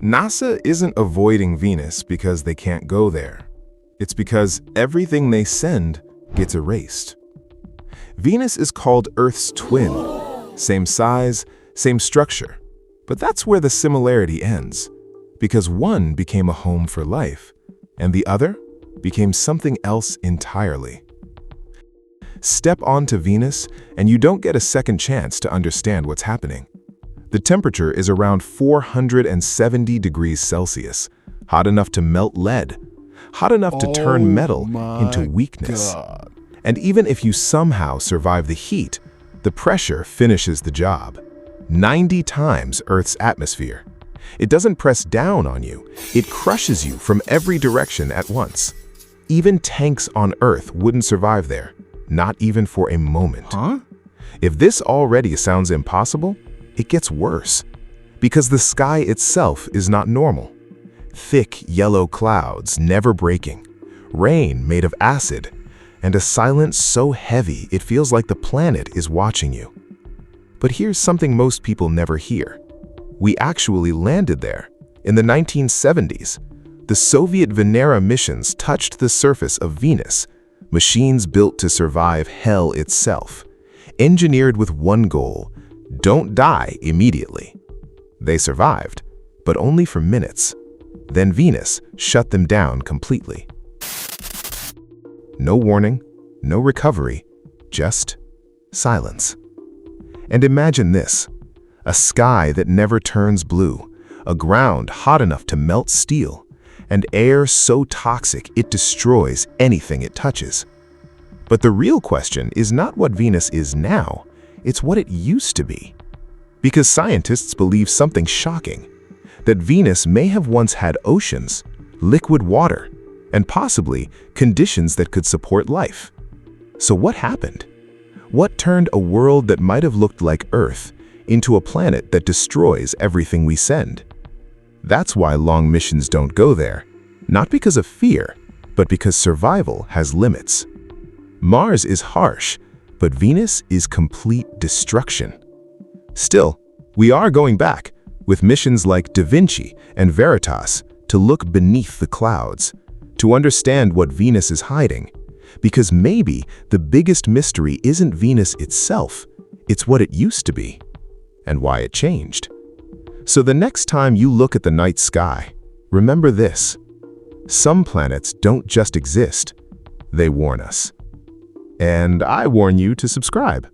NASA isn't avoiding Venus because they can't go there. It's because everything they send gets erased. Venus is called Earth's twin. Same size, same structure. But that's where the similarity ends, because one became a home for life, and the other became something else entirely. Step onto Venus, and you don't get a second chance to understand what's happening. The temperature is around 470 degrees Celsius, hot enough to melt lead, hot enough to turn metal into weakness. And even if you somehow survive the heat, the pressure finishes the job. 90 times Earth's atmosphere. It doesn't press down on you, it crushes you from every direction at once. Even tanks on Earth wouldn't survive there, not even for a moment. If this already sounds impossible, it gets worse, because the sky itself is not normal. Thick yellow clouds never breaking, rain made of acid, and a silence so heavy it feels like the planet is watching you. But here's something most people never hear. We actually landed there. In the 1970s, the Soviet Venera missions touched the surface of Venus, machines built to survive hell itself, engineered with one goal: don't die immediately. They survived, but only for minutes. Then Venus shut them down completely. No warning, no recovery, just silence. And imagine this: a sky that never turns blue, a ground hot enough to melt steel, and air so toxic it destroys anything it touches. But the real question is not what Venus is now, it's what it used to be. Because scientists believe something shocking, that Venus may have once had oceans, liquid water, and possibly conditions that could support life. So what happened? What turned a world that might have looked like Earth into a planet that destroys everything we send? That's why long missions don't go there, not because of fear, but because survival has limits. Mars is harsh, but Venus is complete destruction. Still, we are going back, with missions like Da Vinci and Veritas, to look beneath the clouds, to understand what Venus is hiding, because maybe the biggest mystery isn't Venus itself, it's what it used to be, and why it changed. So the next time you look at the night sky, remember this: some planets don't just exist, they warn us. And I warn you to subscribe.